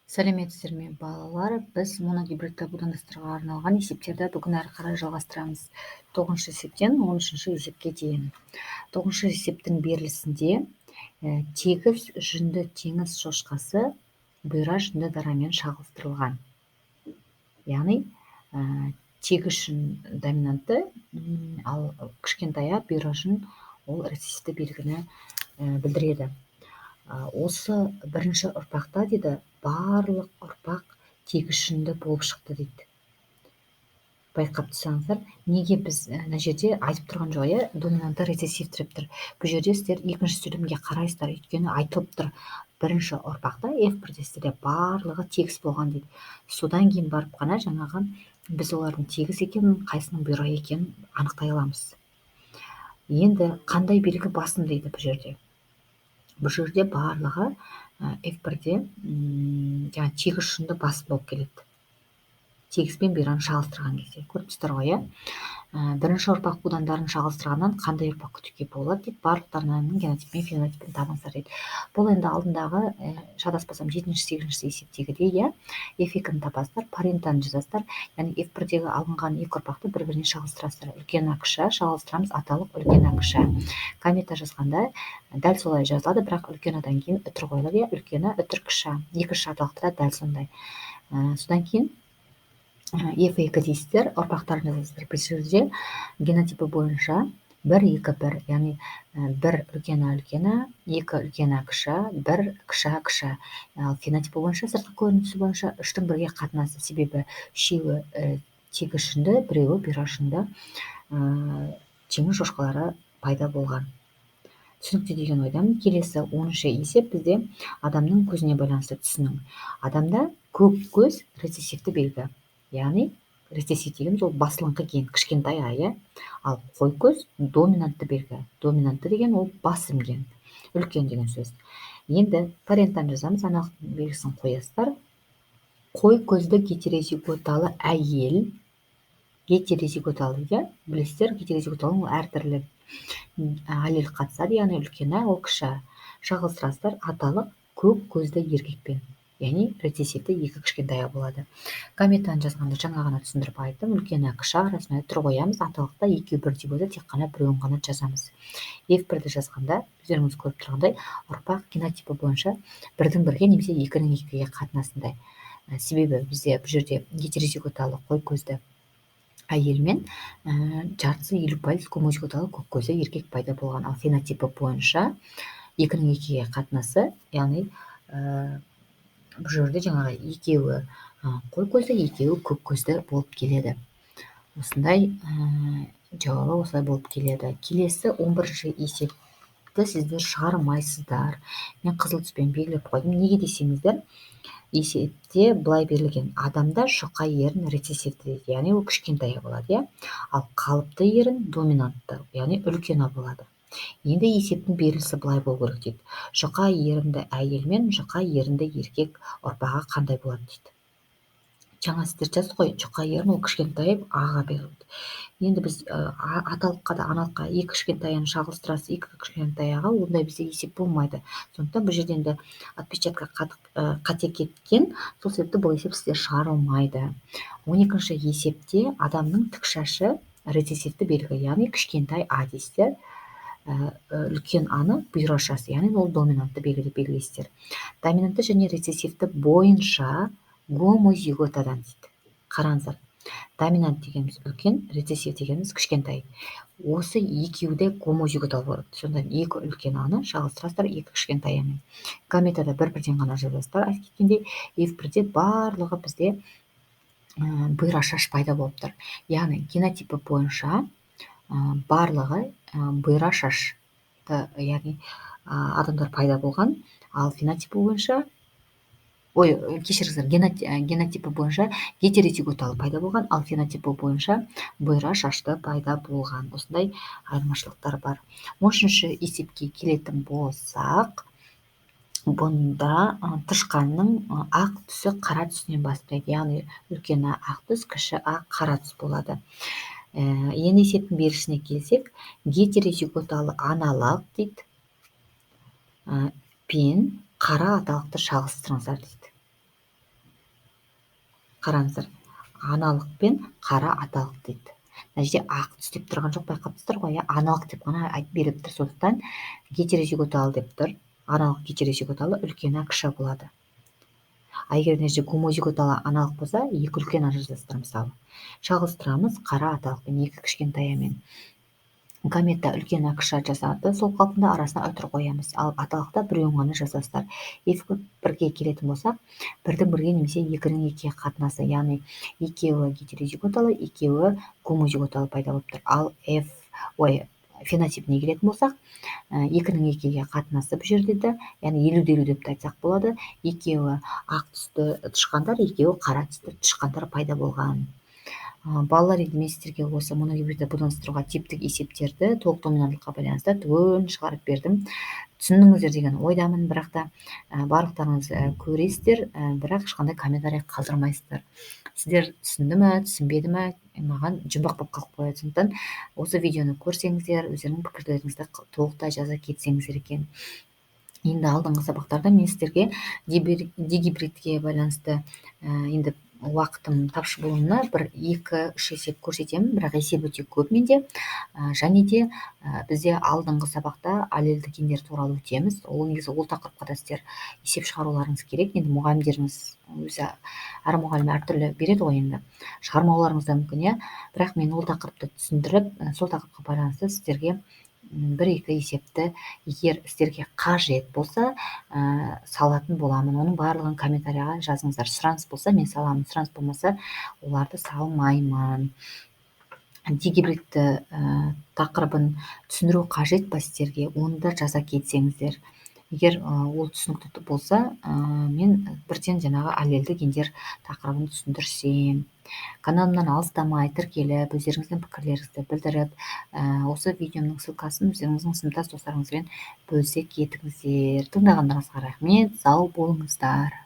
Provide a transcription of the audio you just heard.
Сәлеметсіздер ме балалар? Біз моногибридті будандастыруға арналған есептерді бүгін әрі қарай жалғастырамыз. 9-шы есептен 13-ші есепке дейін. 9-шы есептің берілісінде тегіс жүнді теңіз шошқасы бұйра жүнді дарамен шағылыстырылған. Яғни тегіс жүн доминантты, ал кішкентая бұйра жүн ол рецессивті белгіні білдіреді. Осы бірінші ұрпақта дейді, барлық ұрпақ тегіс жүнді болып шықты дейді. Байқап тұрсаңыздар, неге біз мына жерде айтып тұрған жоқ, доминантты рецессив деп тұр. Бұл жерде сіздер екінші сөйлемге қарайсыздар, өйткені айтылып тұр. Бірінші ұрпақта F1-де барлығы тегіс болған дейді. Содан кейін барып қана жаңағы біз олардың тегіс екенін, қайсының бұйра екенін анықтай аламыз. Енді қандай белгі басым дейді бұл жерде? Бұл жерде барлығы F1-де тегіс жүнді басым болып келеді. Тегіс пен бұйраны шағылыстырған кезде. Көріп тұрсыздар ғой, бірінші ұрпақ будандарын шағылыстырғаннан қандай ұрпақ күтуге болады дейді. Барлықтарының генотип пен фенотипін табыңыздар дейді. Бұл енді алдындағы шатаспасам 7-8 есептегідей, F2-ні табасыздар, парентаны жазасыздар. Яғни F1-дегі алынған екі ұрпақты бір-біріне шағылыстырасыздар. Үлкен А-кіші шағылыстырамыз, аталық үлкен А-кіші. Комета жазғанда дәл солай жазылады, бірақ үлкен А-дан кейін үтір қойылады, үлкен А, үтір кіші. Екінші аталықта дәл сондай. Содан кейін F2 дейсіздер, ұрпақтарын жазасыздар. Бұл жерде генотипі бойынша 1-2-1, яғни 1 үлкен А, 2 үлкен А кіші, 1 кіші А кіші. Ал фенотипі бойынша, сыртқы көрінісі бойынша 3-тің 1-ге қатынасы, себебі үшеуі тегіс жүнді, біреуі бұйра жүнді теңіз шошқалары пайда болған. Түсінікті деген ойдамын. Келесі 10-шы есеп бізде адамның көзіне байланысты түсінің. Адамда көк көз рецессивті белгі. Яғни рецессив дегеніміз ол басылыңқы ген, кішкентай А, ал қой көз доминантты белгі. Доминантты деген ол басым ген, үлкен деген сөз. Енді паренттан жазамыз, аналық белгісін қоясыздар. Қой көзді гетерозиготалы әйел, гетерозиготалы, білесіздер, гетерозиготалы ол әртүрлі аллел қатысады, яғни үлкен А, ол кіші. Шағылыстырасыздар, аталық көк көзді еркекпен. Яғни рецессивті екі кішкентай А болады. Кометаны жазғанда жаңа ғана түсіндіріп айттым, үлкен А кіші арасына үтір қоямыз, аталықта екеуі бірдей болса, тек қана біреуін ғана жазамыз. F1-ді жазғанда, өздеріңіз көріп тұрғандай, ұрпақ генотипі бойынша 1-1-ге немесе 2-2-ге қатынасындай. Себебі бізде бұл жерде гетерозиготалы қой көзді әйел мен жартысы 50% гомозиготалы көк көзді еркек пайда болған. Ал фенотипі бойынша 2-2-ге қатынасы, яғни бұл жерде жаңағы екеуі қой көзді, екеуі көк көзді болып келеді. Осындай жауабы осылай болып келеді. Келесі 11-ші есепті сіздер шығармайсыздар. Мен қызыл түспен белгілеп қойдым. Неге десеңіздер, есепте былай берілген: адамда жұқа ерін рецессивті дейді, яғни ол кішкентай болады, ал қалыпты ерін доминантты, яғни үлкен А болады. Енді есептің берілісі былай болу керек дейді. Жұқа ерінді әйел мен жұқа ерінді еркек ұрпағы қандай болады дейді. Жаңа сіздер жазды ғой, жұқа ерін ол кішкентай аға берілді. Енді біз аталыққа да аналыққа екі кішкентай аны шағылыстырасыз, екі кішкентай аға, ондай бізде есеп болмайды. Сондықтан бұл жерден де отпечатка қате кеткен, сол себепті бұл есеп сізде шығарылмайды. 12-ші есепте адамның тік шашы рецессивті белгі, яғни кішкентай А дейсіздер. Үлкен А-ны бұйра шасы, яғни ол доминантты белгі деп белгілейсіздер. Доминантты және рецессивті бойынша гомозиготадан дейді. Қараңыздар, доминант дегеніміз үлкен, рецессив дегеніміз кішкентай. Осы екеуде гомозиготал болады. Сонда екі үлкен А-ны шағылыстырасыздар екі кішкентай А-мен. Кометада бір-бірден ғана жазасыздар. Айтып кеткендей, F1-де барлығы бізде бұйра шаш пайда болып тұр. Яғни генотипі бойынша барлығы бұйра шашты, яғни адамдар пайда болған, ал фенотипі бойынша генотипі бойынша гетерозиготалы пайда болған, ал фенотипі бойынша бұйра шашты пайда болған. Осындай айырмашылықтар бар. 13-ші есепке келетін болсақ, бұнда тышқанның ақ түсі қара түсінен бастайды, яғни үлкен А ақ түс, кіші А қара түс болады. Енді есептің берішіне келсек, гетерозиготалы аналог дейді, пен қара аталықты шағылыстырыңыздар дейді. қараңыздар, аналық пен қара аталық дейді. Мына жерде ақ түс деп тұрған жоқ, байқапсыздар ғой, аналық деп қана айтып беріп тұр. Сондықтан гетерозиготалы деп тұр. Аналық гетерозиготалы үлкен А кіші А болады. Егер мына жерде гомозиготалы аналық болса, екі үлкен А жазасыздар. Мысалы шағылыстырамыз қара аталықпен, екі кішкентай Амен. Гаметта үлкен А кіші А жазады, сол қалпында арасына үтір қоямыз. Ал аталықта біреуін ғана жазасыздар. Екі бірге келетін болсақ, бірдің бірге немесе екінің екіге қатынасы, яғни екеуі гетерозиготалы, екеуі гомозиготалы пайда болып тұр. Ал фенотипіне келетін болсақ, екінің екіге қатынасы бұл жерде де, яғни 50-50 деп те айтсақ болады. Екеуі ақ түсті тышқандар, екеуі қара түсті тышқандар пайда болған. Балалар, енді мен сіздерге осы моногибридті будандастыруға типтік есептерді толық доминанттылыққа байланысты түгелін шығарып бердім. Түсіндіңіздер деген ойдамын, бірақ та барлықтарыңыз көресіздер, бірақ ешқандай комментарий қалдырмайсыздар. Сіздер түсінді ме, түсінбеді ме, маған жұмбақ болып қалып қояды. Сондықтан осы видеоны көрсеңіздер, өздеріңнің пікірлеріңізді толықтай жаза кетсеңіздер екен. Енді алдыңғы сабақтарда мен сіздерге дигибридке байланысты енді уақытым тапшы болуына 1-2-3 есеп көрсетемін, бірақ есеп өте көп менде. Және де бізде алдыңғы сабақта аллельді гендер туралы өтеміз. Негізі ол тақырыпқа да сіздер есеп шығаруларыңыз керек. Енді мұғалімдеріңіз өзі әр мұғалім әртүрлі береді ғой, енді шығармауларыңыз да мүмкін, бірақ мен ол тақырыпты түсіндіріп, сол тақырыпқа байланысты сіздерге 1-2 есепті егер сіздерге қажет болса салатын боламын. Оның барлығын комментарийға жазыңыздар. Сұраныс болса мен саламын, сұраныс болмаса оларды салмаймын. Дигибридті тақырыбын түсіндіру қажет па сіздерге, оны да жаза кетсеңіздер. Егер ол түсінікті болса, мен бірден жаңағы аллельді гендер тақырыбын түсіндірсем. Каналымнан алыстамай тіркеліп, өздеріңіздің пікірлеріңізді білдіріп, осы видеомның ссылкасын өздеріңіздің сыныптас достарыңызбен бөлісе кетіңіздер. Тыңдағандарыңызға рахмет, сау болыңыздар.